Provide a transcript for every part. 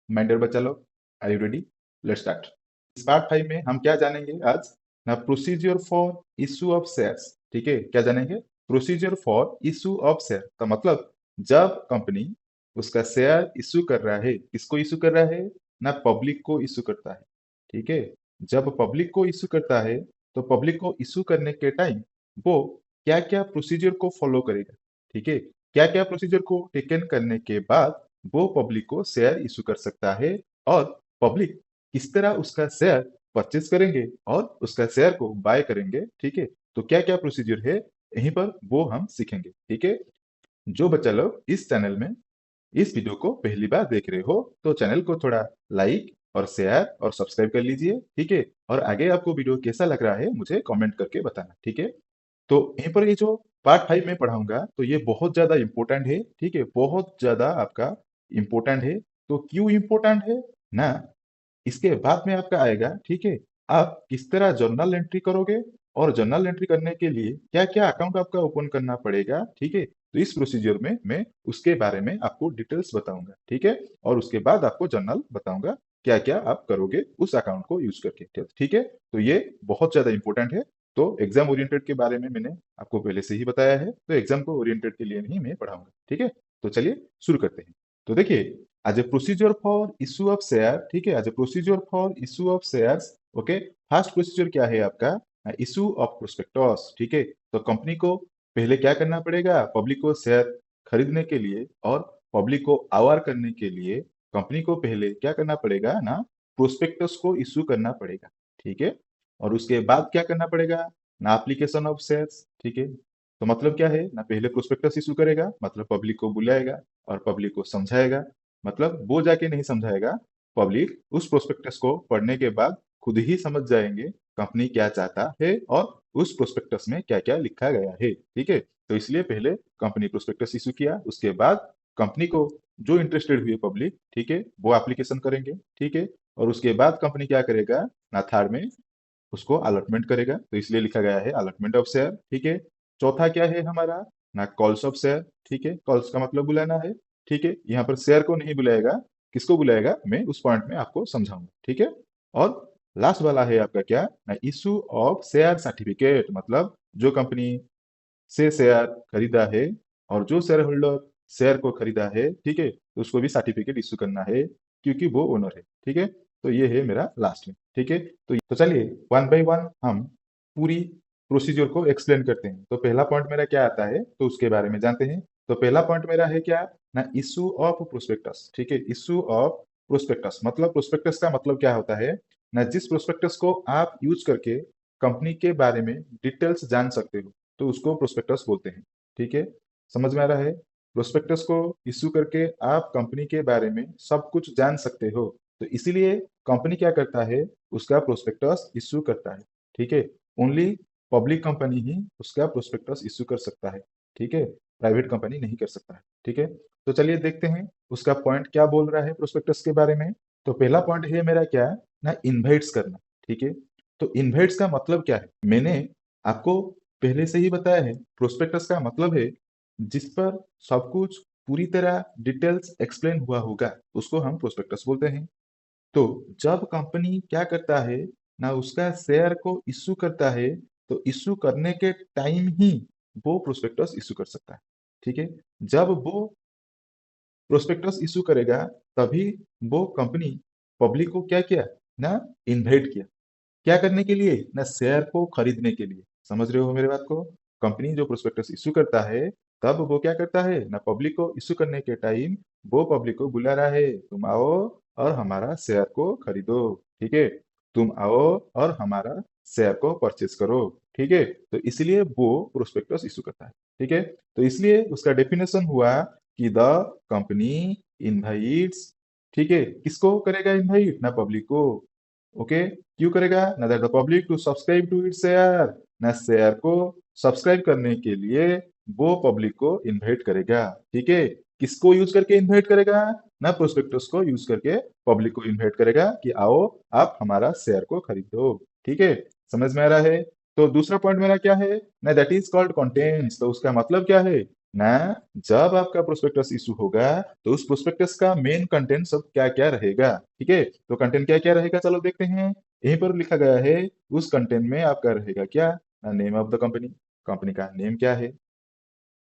Minder बच्चा लोग, are you ready? Let's start. इस पार्ट 5 में हम क्या जानेंगे आज? ना procedure for issue of shares. ठीक है, क्या जानेंगे? Procedure for issue of share का मतलब जब कंपनी उसका शेयर इशू कर रहा है, किसको इशू कर रहा है? ना पब्लिक को इशू करता है। ठीक है, जब पब्लिक को इशू करता है तो पब्लिक को इशू करने के टाइम वो क्या क्या प्रोसीजर को फॉलो करेगा? ठीक है, क्या क्या प्रोसीजर को टेकन करने के बाद वो पब्लिक को शेयर इशू कर सकता है और पब्लिक किस तरह उसका शेयर परचेज करेंगे और उसका शेयर को बाय करेंगे। ठीक है, तो क्या क्या प्रोसीजर है यहीं पर वो हम सीखेंगे। ठीक है, जो बच्चा लोग इस चैनल में इस वीडियो को पहली बार देख रहे हो तो चैनल को थोड़ा लाइक और शेयर और सब्सक्राइब कर लीजिए। ठीक है, और आगे आपको वीडियो कैसा लग रहा है मुझे कमेंट करके बताना। ठीक है, तो यहीं पर ये जो पार्ट 5 में पढ़ाऊंगा तो ये बहुत ज्यादा इंपॉर्टेंट है। ठीक है, बहुत ज्यादा आपका इंपॉर्टेंट है। तो क्यों इंपॉर्टेंट है ना, इसके बाद में आपका आएगा। ठीक है, आप किस तरह जर्नल एंट्री करोगे और जर्नल एंट्री करने के लिए क्या क्या अकाउंट आपका ओपन करना पड़ेगा। ठीक है, तो इस प्रोसीजर में मैं उसके बारे में आपको डिटेल्स बताऊंगा। ठीक है, और उसके बाद आपको जर्नल बताऊंगा क्या क्या आप करोगे उस अकाउंट को यूज करके। ठीक है, तो ये बहुत ज्यादा इंपॉर्टेंट है। तो एग्जाम ओरिएंटेड के बारे में मैंने आपको पहले से ही बताया है, तो एग्जाम को ओरिएंटेड के लिए नहीं मैं पढ़ाऊंगा। ठीक है, तो चलिए शुरू करते हैं। तो देखिए, as a procedure for issue of share, ठीक है, as a procedure for issue of shares, okay, first procedure क्या है आपका? Issue of prospectus. ठीक है, तो कंपनी को पहले क्या करना पड़ेगा? पब्लिक को शेयर खरीदने के लिए और पब्लिक को अवेयर करने के लिए कंपनी को पहले क्या करना पड़ेगा ना, प्रोस्पेक्टस को इशू करना पड़ेगा। ठीक है, और उसके बाद क्या करना पड़ेगा ना, एप्लीकेशन ऑफ शेयर्स। ठीक है, तो मतलब क्या है ना, पहले प्रोस्पेक्टस इशू करेगा, मतलब पब्लिक को बुलाएगा और पब्लिक को समझाएगा। मतलब वो जाके नहीं समझाएगा, पब्लिक उस प्रोस्पेक्टस को पढ़ने के बाद खुद ही समझ जाएंगे कंपनी क्या चाहता है और उस प्रोस्पेक्टस में क्या क्या लिखा गया है। ठीक है, तो इसलिए पहले कंपनी प्रोस्पेक्टस इशू किया, उसके बाद कंपनी को जो इंटरेस्टेड हुई पब्लिक, ठीक है, वो एप्लीकेशन करेंगे। ठीक है, और उसके बाद कंपनी क्या करेगा ना, थर्ड में उसको अलॉटमेंट करेगा, तो इसलिए लिखा गया है अलॉटमेंट ऑफ शेयर। ठीक है, चौथा क्या है हमारा ना, कॉल्स ऑफ शेयर। ठीक है, कॉल्स का मतलब बुलाना है। ठीक है, यहाँ पर शेयर को नहीं बुलाएगा, किसको बुलाएगा मैं उस पॉइंट में आपको समझाऊंगा। ठीक है, और लास्ट वाला है आपका क्या ना, इशू ऑफ शेयर सर्टिफिकेट, मतलब जो कंपनी से शेयर खरीदा है और जो शेयर होल्डर शेयर को खरीदा है, ठीक है, तो उसको भी सर्टिफिकेट इशू करना है क्योंकि वो ओनर है। ठीक है, तो ये है मेरा लास्ट में। ठीक है, तो चलिए वन बाय वन हम पूरी प्रोसीजर को एक्सप्लेन करते हैं। तो पहला पॉइंट मेरा क्या आता है तो उसके बारे में जानते हैं। तो पहला पॉइंट मेरा है क्या ना, इशू ऑफ प्रोस्पेक्टस। ठीक है, इशू ऑफ प्रोस्पेक्टस मतलब प्रोस्पेक्टस का मतलब क्या होता है ना, जिस प्रोस्पेक्टस को आप यूज करके कंपनी के बारे में डिटेल्स जान सकते हो तो उसको प्रोस्पेक्टस बोलते हैं। ठीक है, समझ में आ रहा है? प्रोस्पेक्टस को इश्यू करके आप कंपनी के बारे में सब कुछ जान सकते हो, तो इसीलिए कंपनी क्या करता है, उसका प्रोस्पेक्टस इश्यू करता है। ठीक है, ओनली पब्लिक कंपनी ही उसका प्रोस्पेक्टस इश्यू कर सकता है। ठीक है, प्राइवेट कंपनी नहीं कर सकता है। ठीक है, तो चलिए देखते हैं उसका पॉइंट क्या बोल रहा है प्रोस्पेक्टस के बारे में। तो पहला पॉइंट है मेरा क्या ना, इनवाइट्स करना। ठीक है, तो इनवाइट्स का मतलब क्या है, मैंने आपको पहले से ही बताया है। प्रोस्पेक्टस का मतलब है जिस पर सब कुछ पूरी तरह डिटेल्स एक्सप्लेन हुआ होगा, उसको हम प्रोस्पेक्टस बोलते हैं। तो जब कंपनी क्या करता है ना, उसका शेयर को इश्यू करता है, तो इश्यू करने के टाइम ही वो प्रोस्पेक्टस इश्यू कर सकता है। ठीक है, जब वो प्रोस्पेक्टस इशू करेगा तभी वो कंपनी पब्लिक को क्या किया ना, इनवाइट किया। क्या करने के लिए ना, शेयर को खरीदने के लिए। समझ रहे हो मेरे बात को? कंपनी जो प्रोस्पेक्टस इशू करता है तब वो क्या करता है ना, पब्लिक को इशू करने के टाइम वो पब्लिक को बुला रहा है, तुम आओ और हमारा शेयर को खरीदो। ठीक है, तुम आओ और हमारा शेयर को परचेस करो। ठीक है, तो इसलिए वो प्रोस्पेक्टस इशू करता है। ठीक है, तो इसलिए उसका डेफिनेशन हुआ कि द कंपनी इनवाइट्स, ठीक है, किसको करेगा इनवाइट ना, पब्लिक को। ओके, क्यों करेगा ना, that the public to subscribe to its share, ना शेयर को सब्सक्राइब करने के लिए वो पब्लिक को इनवाइट करेगा। ठीक है, किसको यूज करके इनवाइट करेगा ना, प्रोस्पेक्टस को यूज करके पब्लिक को इनवाइट करेगा कि आओ आप हमारा शेयर को खरीदो। ठीक है, समझ में आ रहा है? तो दूसरा पॉइंट मेरा क्या है ना, दैट इज कॉल्ड कंटेंट्स। तो उसका मतलब क्या है ना जब आपका प्रोस्पेक्टस इशू होगा तो उस प्रोस्पेक्टस का मेन कंटेंट सब क्या क्या रहेगा। ठीक है, तो कंटेंट क्या क्या रहेगा चलो देखते हैं। यहीं पर लिखा गया है, उस कंटेंट में आपका रहेगा क्या, name of the company, company का नेम क्या है।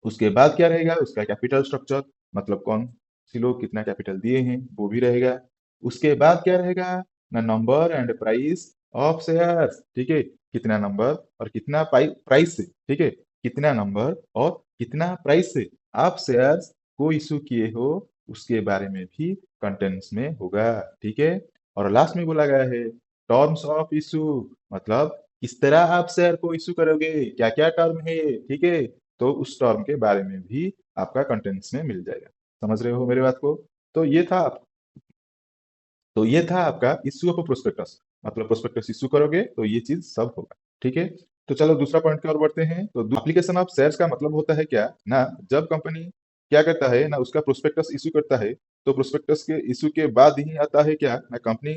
उसके बाद क्या रहेगा, उसका कैपिटल स्ट्रक्चर, मतलब कौन सी लोग कितना कैपिटल दिए हैं वो भी रहेगा। उसके बाद क्या रहेगा ना, number and price of shares. ठीक है, कितना नंबर और कितना प्राइस से, ठीक है, कितना नंबर और कितना प्राइस से आप शेयर्स को इशू किए हो, उसके बारे में भी कंटेंट्स में होगा। ठीक है, और लास्ट में बोला गया है टर्म्स ऑफ इशू, मतलब किस तरह आप शेयर को इशू करोगे, क्या क्या टर्म है। ठीक है, तो उस टर्म के बारे में भी आपका कंटेंट्स में मिल जाएगा। समझ रहे हो मेरी बात को। तो ये था तो ये था आपका इश्यू ऑफ प्रोस्पेक्टस, मतलब प्रोस्पेक्टस इश्यू करोगे तो ये चीज सब होगा। ठीक है, तो चलो दूसरा पॉइंट की ओर बढ़ते हैं। तो एप्लीकेशन ऑफ शेयर्स का मतलब होता है क्या ना, जब कंपनी क्या करता है ना, उसका प्रोस्पेक्टस इशू करता है, तो प्रोस्पेक्टस के इशू के बाद ही आता है क्या ना, कंपनी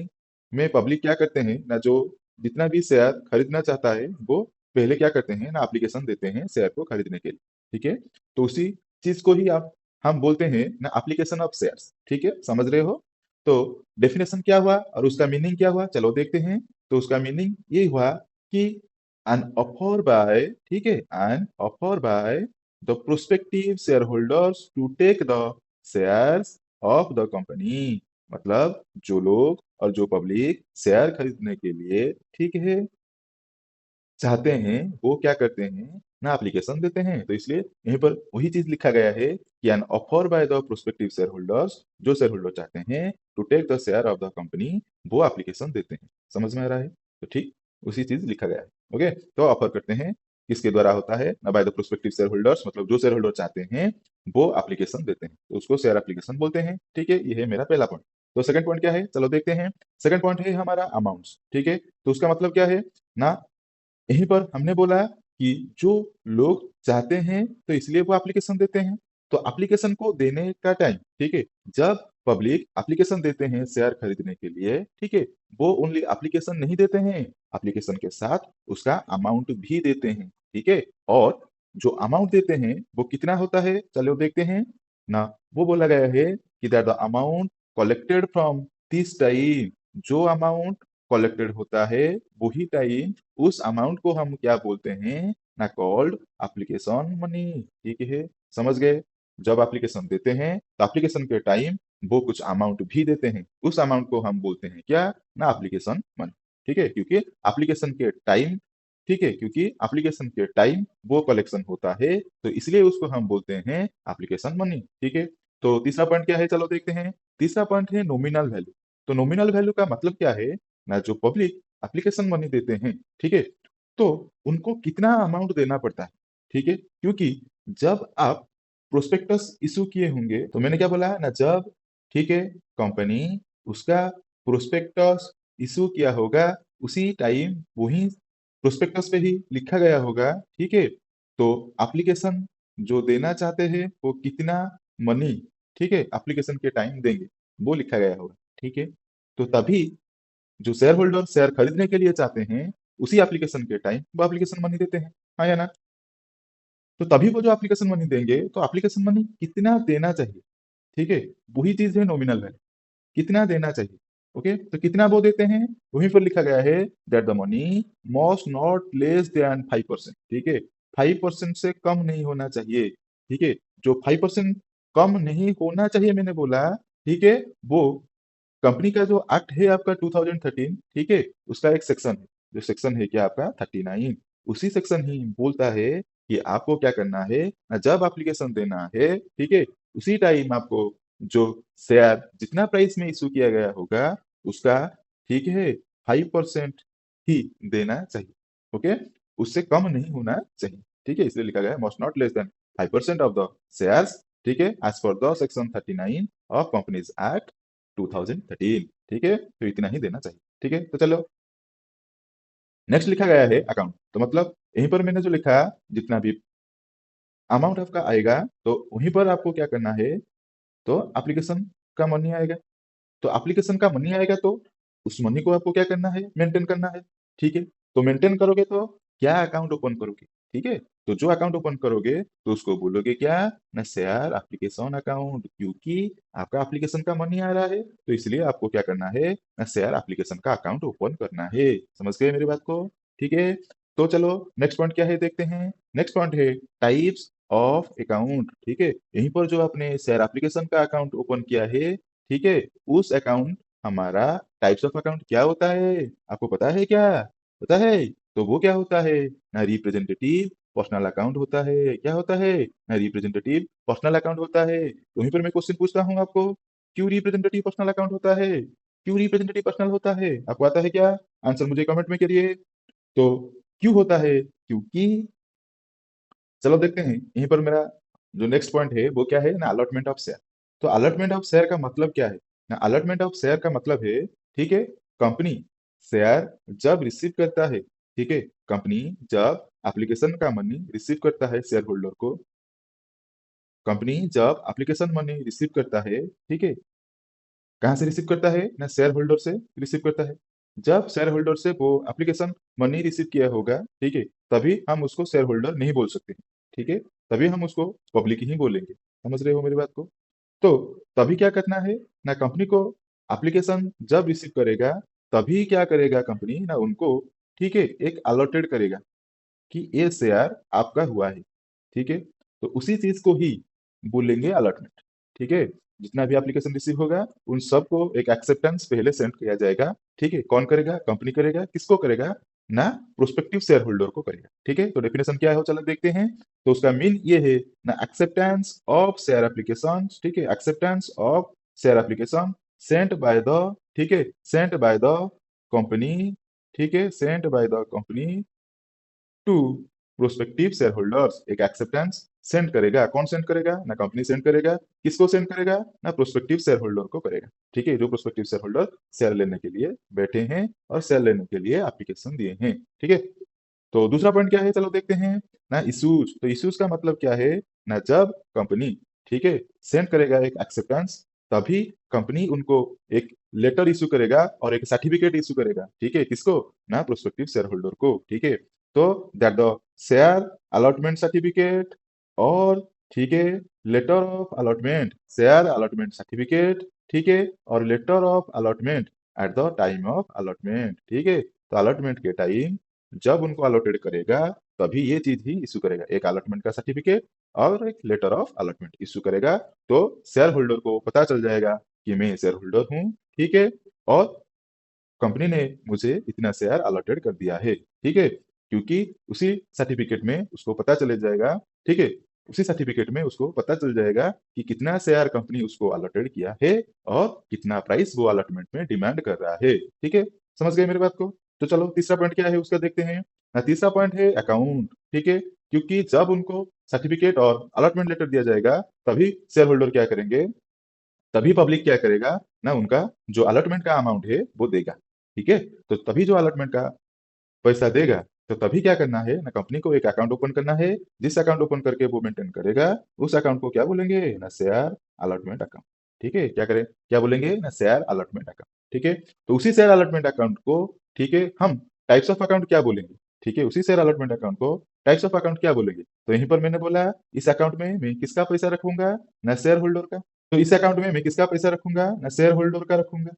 में पब्लिक क्या करते हैं ना, जो जितना भी शेयर खरीदना चाहता है वो पहले क्या करते हैं ना, एप्लीकेशन देते हैं शेयर को खरीदने के लिए। ठीक है, तो उसी चीज को ही आप हम बोलते हैं ना एप्लीकेशन ऑफ शेयर्स। ठीक है, समझ रहे हो। तो डेफिनेशन क्या हुआ और उसका मीनिंग क्या हुआ चलो देखते हैं। तो उसका मीनिंग ये हुआ कि एन ऑफर बाय, ठीक है, an offer by the prospective share holders to take the shares of the company, मतलब जो लोग और जो पब्लिक शेयर खरीदने के लिए, ठीक है, चाहते हैं वो क्या करते हैं ना, एप्लीकेशन देते हैं। तो इसलिए यहीं पर वही चीज लिखा गया है कि an offer by the prospective share holders, जो शेयर होल्डर चाहते हैं to take the share of the company, वो एप्लीकेशन देते हैं। समझ में आ रहा है, तो ठीक उसी चीज लिखा गया है। ओके, तो ऑफर करते हैं किसके द्वारा होता है ना, bye the prospective share holders, मतलब जो शेयर होल्डर चाहते हैं वो एप्लीकेशन देते हैं, तो उसको शेयर एप्लीकेशन बोलते हैं। ठीक है, ये है मेरा पहला पॉइंट। तो सेकंड पॉइंट क्या है चलो देखते हैं। सेकंड पॉइंट है हमारा अमाउंट्स। ठीक है, तो उसका मतलब क्या है ना, यहीं पर हमने बोला कि जो लोग चाहते हैं तो इसलिए वो एप्लीकेशन देते हैं। तो एप्लीकेशन को देने का टाइम, ठीक है, जब पब्लिक एप्लीकेशन देते हैं शेयर खरीदने के लिए, ठीक है, वो ओनली एप्लीकेशन नहीं देते हैं, एप्लीकेशन के साथ उसका अमाउंट भी देते हैं। ठीक है, और जो अमाउंट देते हैं वो कितना होता है चलो देखते हैं ना। वो बोला गया है कि that the amount collected from this time, जो अमाउंट कलेक्टेड होता है वही टाइम, उस अमाउंट को हम क्या बोलते हैं ना, कॉल्ड एप्लीकेशन मनी। ठीक है, समझ गए। जब एप्लीकेशन देते हैं तो एप्लीकेशन के टाइम वो कुछ अमाउंट भी देते हैं, उस अमाउंट को हम बोलते हैं क्या ना, एप्लीकेशन मनी। ठीक है, क्योंकि एप्लीकेशन के टाइम, ठीक है, क्योंकि एप्लीकेशन के टाइम वो कलेक्शन होता है, तो इसलिए उसको हम बोलते हैं एप्लीकेशन मनी। ठीक है, तो तीसरा पॉइंट क्या है चलो देखते हैं। तीसरा पॉइंट है नॉमिनल वैल्यू। तो नॉमिनल वैल्यू का मतलब क्या है ना, जो पब्लिक एप्लीकेशन मनी देते हैं, ठीक है, तो उनको कितना अमाउंट देना पड़ता है। ठीक है, क्योंकि जब आप प्रोस्पेक्टस इशू किए होंगे तो मैंने क्या बोला ना, जब, ठीक है, कंपनी उसका प्रोस्पेक्टस इशू किया होगा उसी टाइम वही प्रोस्पेक्टस पे ही लिखा गया होगा। ठीक है, तो एप्लीकेशन जो देना चाहते हैं वो कितना मनी, ठीक है, एप्लीकेशन के टाइम देंगे वो लिखा गया होगा। ठीक है, तो तभी जो शेयर होल्डर शेयर खरीदने के लिए चाहते हैं उसी एप्लीकेशन के टाइम वो एप्लीकेशन मनी देते हैं। हाँ या ना। तो तभी वो जो एप्लीकेशन मनी देंगे तो एप्लीकेशन मनी कितना देना चाहिए, ठीक है, वही चीज है नॉमिनल वैल्यू, कितना देना चाहिए। ओके, तो कितना वो देते हैं वहीं पर लिखा गया है that the money must not less than 5%। ठीक है, 5% से कम नहीं होना चाहिए। ठीक है, जो 5% कम नहीं होना चाहिए मैंने बोला, ठीक है, वो कंपनी का जो एक्ट है आपका 2013, ठीक है, उसका एक सेक्शन है, जो सेक्शन है क्या आपका 39, उसी सेक्शन ही बोलता है कि आपको क्या करना है ना, जब एप्लीकेशन देना है, ठीक है, उसी टाइम आपको जो शेयर जितना प्राइस में इशू किया गया होगा उसका, ठीक है, 5% ही देना चाहिए। ओके, उससे कम नहीं होना चाहिए। ठीक है, इसलिए लिखा गया है must not less than 5% of the shares, ठीक है, as per the section 39 of companies act 2013। ठीक है, तो इतना ही देना चाहिए। ठीक है, तो चलो नेक्स्ट लिखा गया है अकाउंट। तो मतलब यहीं पर मैंने जो लिखा जितना भी अमाउंट आपका आएगा तो वहीं पर आपको क्या करना है, तो एप्लीकेशन का मनी आएगा। तो एप्लीकेशन का मनी आएगा तो उस मनी को आपको क्या करना है, मेंटेन करना है। ठीक है, तो मेंटेन करोगे तो क्या अकाउंट ओपन करोगे। ठीक है, तो जो अकाउंट ओपन करोगे तो उसको बोलोगे क्या ना, शेयर एप्लीकेशन अकाउंट, क्योंकि आपका एप्लीकेशन का मनी आ रहा है तो इसलिए आपको क्या करना है ना, शेयर एप्लीकेशन का अकाउंट ओपन करना है। समझ गए मेरी बात को? ठीक है। तो चलो नेक्स्ट पॉइंट क्या है देखते हैं। नेक्स्ट पॉइंट है टाइप्स ऑफ अकाउंट। ठीक है, यहीं पर जो आपने शेयर एप्लीकेशन का अकाउंट ओपन किया है, ठीक है, उस अकाउंट हमारा टाइप्स ऑफ अकाउंट क्या होता है आपको पता है क्या? पता है? तो वो क्या होता है ना, रिप्रेजेंटेटिव पर्सनल अकाउंट होता है। क्या होता है ना, रिप्रेजेंटेटिव पर्सनल अकाउंट होता है। तो वहीं पर मैं क्वेश्चन पूछता हूँ आपको, क्यों रिप्रेजेंटेटिव पर्सनल अकाउंट होता है? क्यों रिप्रेजेंटेटिव पर्सनल होता है आपको आता है क्या? आंसर मुझे कमेंट में करिए। तो क्यों होता है? क्योंकि चलो देखते हैं यहीं पर मेरा जो नेक्स्ट पॉइंट है वो क्या है ना, अलॉटमेंट ऑफ शेयर। तो अलॉटमेंट ऑफ शेयर का मतलब क्या है ना, अलॉटमेंट ऑफ शेयर का मतलब है, ठीक है, कंपनी शेयर जब रिसीव करता है, ठीक है, कंपनी जब एप्लीकेशन का मनी रिसीव करता है शेयर होल्डर को, कंपनी जब एप्लीकेशन मनी रिसीव करता है, ठीक है, कहाँ से रिसीव करता है ना, शेयर होल्डर से रिसीव करता है। जब शेयर होल्डर से वो एप्लीकेशन मनी रिसीव किया होगा, ठीक है, तभी हम उसको शेयर होल्डर नहीं बोल सकते, ठीक है, तभी हम उसको पब्लिक ही बोलेंगे। समझ रहे हो मेरी बात को? तो तभी क्या करना है ना, कंपनी को एप्लीकेशन जब रिसीव करेगा तभी क्या करेगा कंपनी ना, उनको, ठीक है, एक अलॉटेड करेगा कि ये शेयर आपका हुआ है, ठीक है। तो उसी चीज को ही बोलेंगे अलॉटमेंट, ठीक है। जितना भी एप्लीकेशन रिसीव होगा उन सबको एक एक्सेप्टेंस पहले सेंड किया जाएगा, ठीक है। कौन करेगा? कंपनी करेगा। किसको करेगा ना, प्रोस्पेक्टिव शेयर होल्डर को करेगा, ठीक है। तो डेफिनेशन क्या है वो चलो देखते हैं। तो उसका मीन ये है ना, एक्सेप्टेंस ऑफ शेयर एप्लीकेशन, ठीक है, acceptance of share application sent by the, ठीक है, सेंट बाय द कंपनी, ठीक है, sent by the company to prospective share holders. एक एक्सेप्टेंस सेंड करेगा। कौन सेंड करेगा ना, कंपनी सेंड करेगा। किसको सेंड करेगा ना, प्रोस्पेक्टिव शेयर होल्डर को करेगा, ठीक है, जो प्रोस्पेक्टिव शेयर होल्डर शेयर लेने के लिए बैठे हैं और शेयर लेने के लिए एप्लीकेशन दिए हैं, ठीक है। तो दूसरा पॉइंट क्या है चलो देखते हैं ना, इश्यूज। तो इश्यूज का मतलब क्या है ना, जब कंपनी, ठीक है, सेंड करेगा एक एक्सेप्टेंस, तभी कंपनी उनको एक लेटर इशू करेगा और एक सर्टिफिकेट इशू करेगा, ठीक है, किसको ना, प्रोस्पेक्टिव शेयर होल्डर को, ठीक है। तो that the share allotment certificate और, ठीक है, letter of allotment, share allotment certificate, ठीक है, और letter of allotment at the time of allotment, ठीक है। तो अलॉटमेंट के टाइम जब उनको अलॉटेड करेगा तभी ये चीज ही इशू करेगा, एक अलॉटमेंट का सर्टिफिकेट और एक लेटर ऑफ अलॉटमेंट इशू करेगा। तो शेयर होल्डर को पता चल जाएगा कि मैं शेयर होल्डर हूँ, ठीक है, और कंपनी ने मुझे इतना शेयर अलॉटेड कर दिया है, ठीक है। क्योंकि उसी सर्टिफिकेट में उसको पता चल जाएगा, ठीक है, उसी सर्टिफिकेट में उसको पता चल जाएगा कि कितना शेयर कंपनी उसको अलॉटेड किया है और कितना प्राइस वो अलॉटमेंट में डिमांड कर रहा है, ठीक है। समझ गए मेरी बात को? तो चलो तीसरा पॉइंट क्या है उसका देखते हैं ना, तीसरा पॉइंट है अकाउंट, ठीक है। क्योंकि जब उनको सर्टिफिकेट और अलॉटमेंट लेटर दिया जाएगा तभी शेयर होल्डर क्या करेंगे, तभी पब्लिक क्या करेगा ना, उनका जो अलॉटमेंट का अमाउंट है वो देगा, ठीक है। तो तभी जो अलॉटमेंट का पैसा देगा, तो तभी क्या करना है ना, कंपनी को एक अकाउंट ओपन करना है। जिस अकाउंट ओपन करके वो मेंटेन करेगा उस अकाउंट को क्या बोलेंगे ना, शेयर अलॉटमेंट अकाउंट, ठीक है। क्या करें, क्या बोलेंगे ना, शेयर अलॉटमेंट अकाउंट, ठीक है। तो उसी शेयर अलॉटमेंट अकाउंट को, ठीक है, हम टाइप्स ऑफ अकाउंट क्या बोलेंगे, ठीक है, उसी शेयर अलॉटमेंट अकाउंट को टाइप्स ऑफ अकाउंट क्या बोलेंगे। तो यहीं पर मैंने बोला इस अकाउंट में मैं किसका पैसा रखूंगा ना, शेयर होल्डर का। तो इस अकाउंट में मैं किसका पैसा रखूंगा ना, शेयर होल्डर का रखूंगा।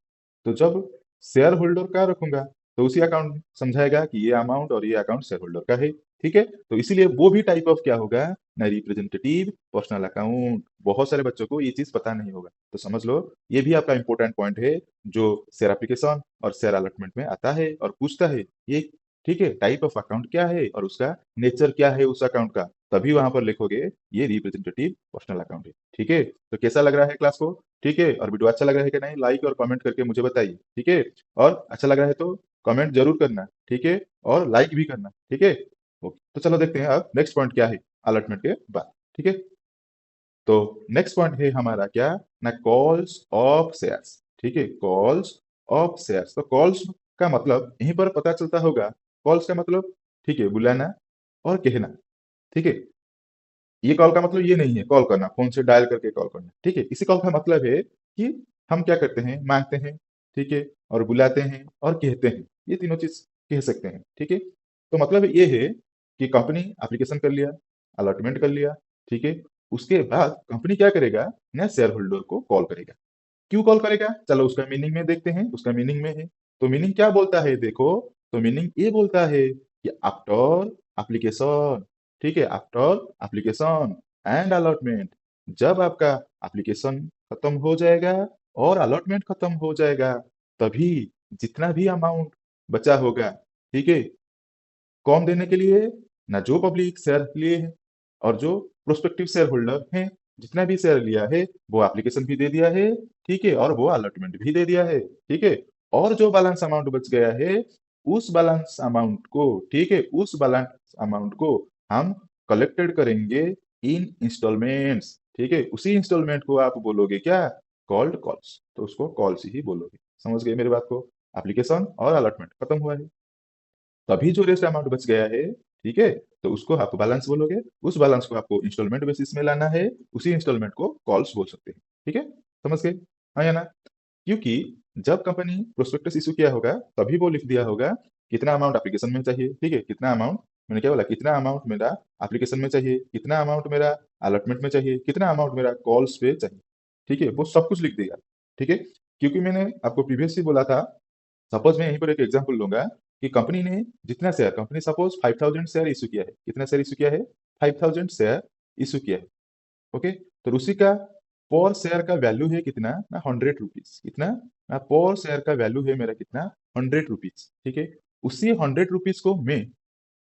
तो जब शेयर होल्डर का रखूंगा तो उसी अकाउंट समझाएगा कि ये अमाउंट और ये अकाउंट शेयर होल्डर का है, ठीक है। तो इसीलिए वो भी टाइप ऑफ क्या होगा ना, रिप्रेजेंटेटिव पर्सनल अकाउंट। बहुत सारे बच्चों को ये चीज पता नहीं होगा, तो समझ लो ये भी आपका इंपॉर्टेंट पॉइंट है जो शेयर एप्लीकेशन और शेयर अलॉटमेंट में आता है और पूछता है ये, ठीक है, टाइप ऑफ अकाउंट क्या है और उसका नेचर क्या है उस अकाउंट का, तभी वहां पर लिखोगे ये रिप्रेजेंटेटिव पर्सनल अकाउंट है, ठीक है। तो कैसा लग रहा है क्लास को? ठीक है, और वीडियो अच्छा लग रहा है कि नहीं, लाइक और कमेंट करके मुझे बताइए, ठीक है। और अच्छा लग रहा है तो कमेंट जरूर करना, ठीक है, और लाइक भी करना, ठीक है। ओके, तो चलो देखते हैं अब नेक्स्ट पॉइंट क्या है अलॉटमेंट के बाद, ठीक है। तो नेक्स्ट पॉइंट है हमारा क्या ना, कॉल्स ऑफ शेयर्स, ठीक है, कॉल्स ऑफ शेयर्स। तो कॉल्स का मतलब यहीं पर पता चलता होगा, कॉल्स का मतलब, ठीक है, बुलाना और कहना, ठीक है। ये कॉल का मतलब ये नहीं है कॉल करना, फोन से डायल करके कॉल करना, ठीक है। इसी कॉल का मतलब है कि हम क्या करते हैं, मांगते हैं, ठीक है, और बुलाते हैं और कहते हैं, ये तीनों चीज कह सकते हैं, ठीक है। तो मतलब ये है कि कंपनी एप्लीकेशन कर लिया, अलॉटमेंट कर लिया, ठीक है। उसके बाद कंपनी क्या करेगा, नया शेयर होल्डर को कॉल करेगा। क्यों कॉल करेगा, चलो उसका मीनिंग में देखते हैं, उसका मीनिंग में है। तो मीनिंग क्या बोलता है देखो, तो मीनिंग ये बोलता है कि आफ्टर एप्लीकेशन, ठीक है, आफ्टर एप्लीकेशन एंड अलॉटमेंट, जब आपका एप्लीकेशन खत्म हो जाएगा और अलॉटमेंट खत्म हो जाएगा, तभी जितना भी अमाउंट बचा होगा, ठीक है, कौन देने के लिए, ना जो पब्लिक शेयर लिए है और जो प्रोस्पेक्टिव शेयर होल्डर है, जितना भी शेयर लिया है वो एप्लीकेशन भी दे दिया है, ठीक है, और वो अलॉटमेंट भी दे दिया है, ठीक है। और जो बैलेंस अमाउंट बच गया है, उस बैलेंस अमाउंट को, ठीक है, उस बैलेंस अमाउंट को हम कलेक्टेड करेंगे इन इंस्टॉलमेंट्स, ठीक है। उसी इंस्टॉलमेंट को आप बोलोगे क्या, कॉल्ड कॉल्स, तो उसको कॉल्स ही बोलोगे। समझ गए मेरी बात को, एप्लीकेशन और अलॉटमेंट खत्म हुआ है, तभी जो रेस्ट अमाउंट बच गया है, ठीक है, तो उसको आप बैलेंस बोलोगे। उस बैलेंस को आपको इंस्टॉलमेंट बेसिस में लाना है, उसी इंस्टॉलमेंट को कॉल्स बोल सकते हैं, ठीक है। समझ गए, हाँ या ना। क्योंकि जब कंपनी प्रोस्पेक्टस इशू किया होगा, तभी वो लिख दिया होगा कितना अमाउंट एप्लीकेशन में चाहिए, ठीक है, कितना अमाउंट, मैंने क्या बोला, कितना अमाउंट मेरा एप्लीकेशन में चाहिए, कितना अमाउंट मेरा अलॉटमेंट में चाहिए, कितना अमाउंट मेरा कॉल्स पे चाहिए, ठीक है, वो सब कुछ लिख देगा, ठीक है। क्योंकि मैंने आपको प्रीवियसली बोला था, सपोज मैं यहीं पर एक एग्जांपल लूंगा कि कंपनी ने जितना share, company suppose 5000 share issue किया है, कितना शेयर इशू किया है, 5000 शेयर इशू किया है, ओके। तो उसी का पर शेयर का वैल्यू है कितना, ना 100 रुपीज, कितना ना, पर शेयर का वैल्यू है मेरा कितना, 100 रुपीज, ठीक है। उसी 100 रुपीज को मैं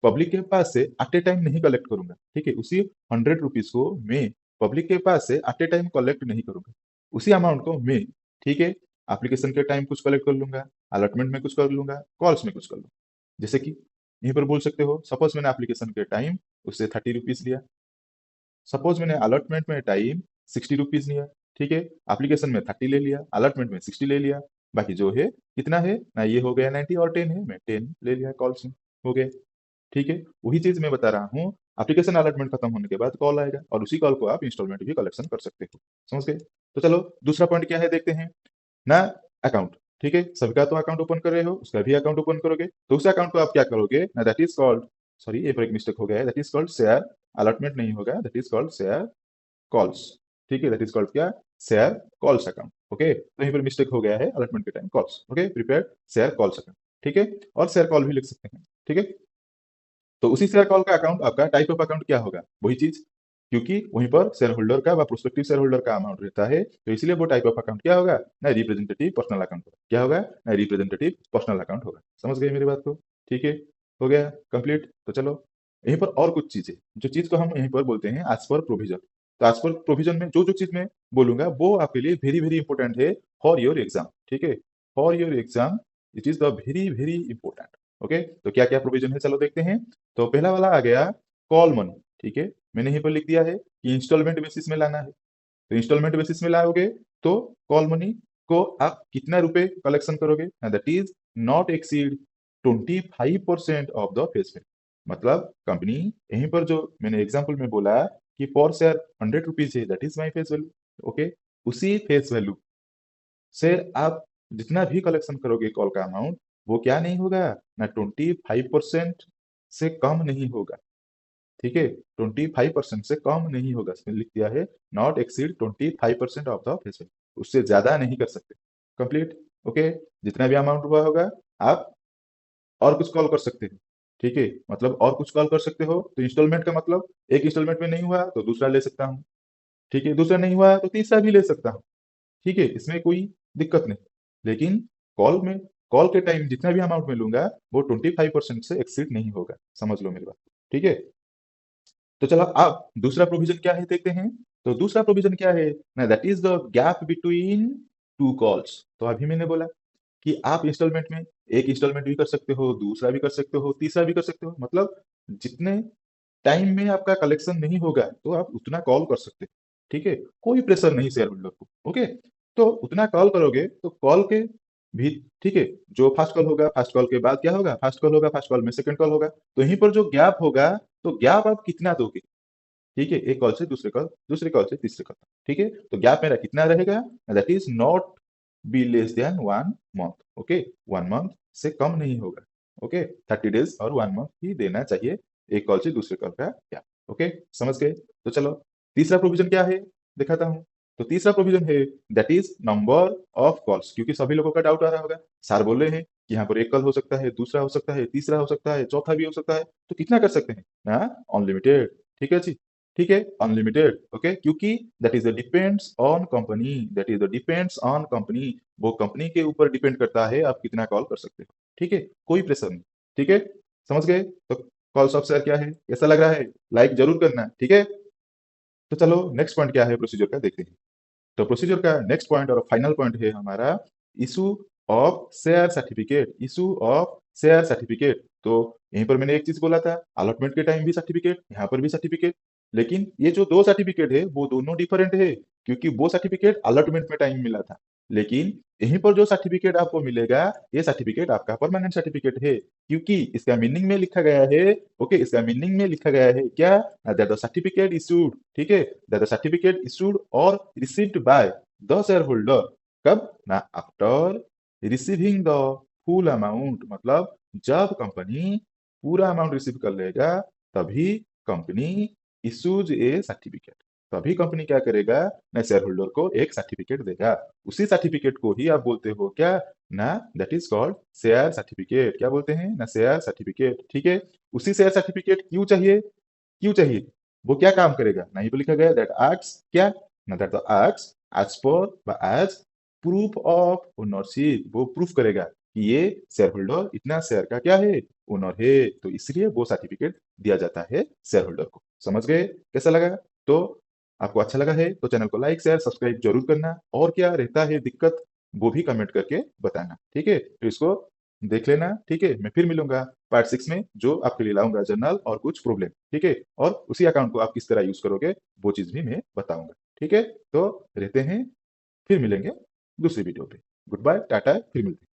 पब्लिक के पास से एट ए टाइम नहीं कलेक्ट करूंगा, ठीक है, उसी 100 रुपीज को मैं पब्लिक के पास से एट ए टाइम कलेक्ट नहीं करूंगा। उसी अमाउंट को मैं, ठीक है, एप्लीकेशन के टाइम कुछ कलेक्ट कर लूंगा, अलॉटमेंट में कुछ कर लूंगा, कॉल्स में कुछ कर लूंगा। जैसे कि यहीं पर बोल सकते हो, सपोज मैंने एप्लीकेशन के टाइम उससे 30 रुपीज लिया, सपोज मैंने अलॉटमेंट में टाइम 60 रुपीज लिया, ठीक है, एप्लीकेशन में 30 ले लिया, अलॉटमेंट में 60 ले लिया, बाकी जो है कितना है ना, ये हो गया 90 और 10 है, मैं 10 ले लिया कॉल्स में, हो गया, ठीक है। वही चीज मैं बता रहा हूँ, एप्लीकेशन अलॉटमेंट खत्म होने के बाद कॉल आएगा और उसी कॉल को आप इंस्टॉलमेंट भी कलेक्शन कर सकते हो। समझ गए, तो चलो दूसरा पॉइंट क्या है देखते हैं ना, अकाउंट, ठीक है, सबका तो अकाउंट ओपन कर रहे हो, उसका भी अकाउंट ओपन करोगे, तो उस अकाउंट को आप क्या करोगे ना, दैट इज कॉल्ड, सॉरी ये पर एक मिस्टेक हो गया है, that is called share, allotment नहीं होगा, that is called share calls, ठीक है, दैट इज कॉल्ड क्या, शेयर कॉल्स अकाउंट, ओके। तो यहीं पर मिस्टेक हो गया है, अलॉटमेंट के time calls, okay, prepare share calls account, ठीक है, और शेयर कॉल भी लिख सकते हैं, ठीक है। तो उसी शेयर कॉल का अकाउंट, आपका टाइप ऑफ अकाउंट क्या होगा, वही चीज, क्योंकि वहीं पर शेयर होल्डर का व प्रोस्पेक्टिव शेयर होल्डर का अमाउंट रहता है, तो इसलिए वो टाइप ऑफ अकाउंट क्या होगा ना, रिप्रेजेंटेटिव पर्सनल अकाउंट होगा, क्या होगा ना, रिप्रेजेंटेटिव पर्सनल अकाउंट होगा। समझ गए मेरी बात को, ठीक है, हो गया कंप्लीट। तो चलो यहीं पर और कुछ चीजें, जो चीज को हम यहीं पर बोलते हैं एज पर प्रोविजन। तो एज पर प्रोविजन में जो जो चीज मैं बोलूंगा वो आपके लिए वेरी वेरी इंपॉर्टेंट है फॉर योर एग्जाम, ठीक है, for your exam it is the very very important, okay. तो क्या क्या प्रोविजन है, चलो देखते हैं। तो पहला वाला आ गया कॉल मनी, ठीक है, मैंने यहीं पर लिख दिया है कि इंस्टॉलमेंट बेसिस में लाना है, तो इंस्टॉलमेंट बेसिस में लाओगे तो कॉल मनी को आप कितना रुपए कलेक्शन करोगे, that is not exceed 25% of the face value. मतलब कंपनी, यहीं पर जो मैंने एग्जांपल में बोला कि पर शेयर 100 रुपीज है, that is my face value, okay. उसी फेस वैल्यू से आप जितना भी कलेक्शन करोगे कॉल का अमाउंट, वो क्या नहीं होगा ना, 25% से कम नहीं होगा, ठीक है, 25% से कम नहीं होगा, इसमें लिख दिया है not exceed 25% of the face value, उससे ज्यादा नहीं कर सकते, कंप्लीट, ओके। जितना भी अमाउंट हुआ होगा आप और कुछ कॉल कर सकते हो, ठीक है, मतलब और कुछ कॉल कर सकते हो। तो इंस्टॉलमेंट का मतलब एक इंस्टॉलमेंट में नहीं हुआ तो दूसरा ले सकता हूँ, ठीक है, दूसरा नहीं हुआ तो तीसरा भी ले सकता हूँ, ठीक है, इसमें कोई दिक्कत नहीं। लेकिन कॉल में, कॉल के टाइम जितना भी अमाउंट मैं लूंगा वो 25% से एक्सीड नहीं होगा, समझ लो मेरी बात, ठीक है। तो चलो अब दूसरा प्रोविजन क्या है देखते हैं। तो दूसरा प्रोविजन क्या है ना, that is the gap between two calls. तो अभी मैंने बोला कि आप इंस्टॉलमेंट में एक इंस्टॉलमेंट भी कर सकते हो, दूसरा भी कर सकते हो, तीसरा भी कर सकते हो, मतलब जितने टाइम में आपका कलेक्शन नहीं होगा तो आप उतना कॉल कर सकते हो, ठीक है, कोई प्रेशर नहीं शेयर होल्डर को, ओके। तो उतना कॉल करोगे तो कॉल के भी, ठीक है, जो फर्स्ट कॉल होगा, फर्स्ट कॉल के बाद क्या होगा, फर्स्ट कॉल होगा, फर्स्ट कॉल में सेकंड कॉल होगा, तो यहीं पर जो गैप होगा, तो गैप आप कितना दोगे, ठीक है, एक कॉल से दूसरे कॉल, दूसरे कॉल से तीसरे कॉल, ठीक है। तो गैप मेरा कितना रहेगा, that is not be less than 1 month, okay, 1 month से कम नहीं होगा, ओके, 30 डेज और 1 मंथ ही देना चाहिए एक कॉल से दूसरे कॉल का गैप। ओके, समझ गए? तो चलो तीसरा प्रोविजन क्या है दिखाता हूँ। तो तीसरा प्रोविजन है that is number of calls, क्योंकि सभी लोगों का डाउट आ रहा होगा। सर बोल रहे हैं कि यहाँ पर एक कॉल हो सकता है, दूसरा हो सकता है, तीसरा हो सकता है, चौथा भी हो सकता है, तो कितना कर सकते हैं? हाँ, अनलिमिटेड। ठीक है जी, ठीक है, अनलिमिटेड। ओके, क्योंकि that is depends on company, that is depends on company, वो कंपनी के ऊपर डिपेंड करता है आप कितना कॉल कर सकते हो। ठीक है, कोई प्रेशर नहीं। ठीक है, समझ गए? तो कॉल्स ऑफ शेयर क्या है, कैसा लग रहा है? लाइक जरूर करना, ठीक है। तो चलो नेक्स्ट पॉइंट क्या है प्रोसीजर का देखते हैं। तो प्रोसीजर का नेक्स्ट पॉइंट और फाइनल पॉइंट है हमारा issue of share certificate, issue of share certificate. तो यहीं पर मैंने एक चीज बोला था, अलॉटमेंट के टाइम भी सर्टिफिकेट, यहाँ पर भी सर्टिफिकेट। लेकिन ये जो दो सर्टिफिकेट है वो दोनों डिफरेंट है, क्योंकि वो सर्टिफिकेट अलॉटमेंट में टाइम मिला था, लेकिन यहीं पर जो सर्टिफिकेट आपको मिलेगा ये सर्टिफिकेट आपका परमानेंट सर्टिफिकेट है, क्योंकि इसका मीनिंग में लिखा गया है। ओके, इसका मीनिंग में लिखा गया है क्या? दैट द सर्टिफिकेट इशूड, ठीक है, दैट द सर्टिफिकेट इशूड और received by the share holder, कब ना? After receiving the full amount, मतलब जब कंपनी पूरा अमाउंट रिसीव कर लेगा तभी कंपनी इशूज ए सर्टिफिकेट, तभी कंपनी क्या करेगा ना, शेयर होल्डर को एक सर्टिफिकेट देगा। उसी सर्टिफिकेट को ही आप बोलते हो क्या ना, that is called share certificate. क्या बोलते हैं ना? Share certificate. ठीक है, उसी शेयर सर्टिफिकेट क्यों चाहिए? क्यों चाहिए? वो क्या काम करेगा? नहीं तो लिखा गया दैट एक्ट्स क्या ना, that acts as per as proof of ownership, वो प्रूफ करेगा कि ये शेयर होल्डर इतना शेयर का क्या है, ओनर है, तो इसलिए वो सर्टिफिकेट दिया जाता है शेयर होल्डर को। समझ गए? कैसा लगा? तो आपको अच्छा लगा है तो चैनल को लाइक शेयर सब्सक्राइब जरूर करना, और क्या रहता है दिक्कत वो भी कमेंट करके बताना। ठीक है, तो इसको देख लेना। ठीक है, मैं फिर मिलूंगा पार्ट 6 में, जो आपके लिए लाऊंगा जर्नल और कुछ प्रॉब्लम। ठीक है, और उसी अकाउंट को आप किस तरह यूज करोगे वो चीज भी मैं बताऊंगा। ठीक है, तो रहते हैं, फिर मिलेंगे दूसरी वीडियो पे। गुड बाय, टाटा, फिर मिलते हैं।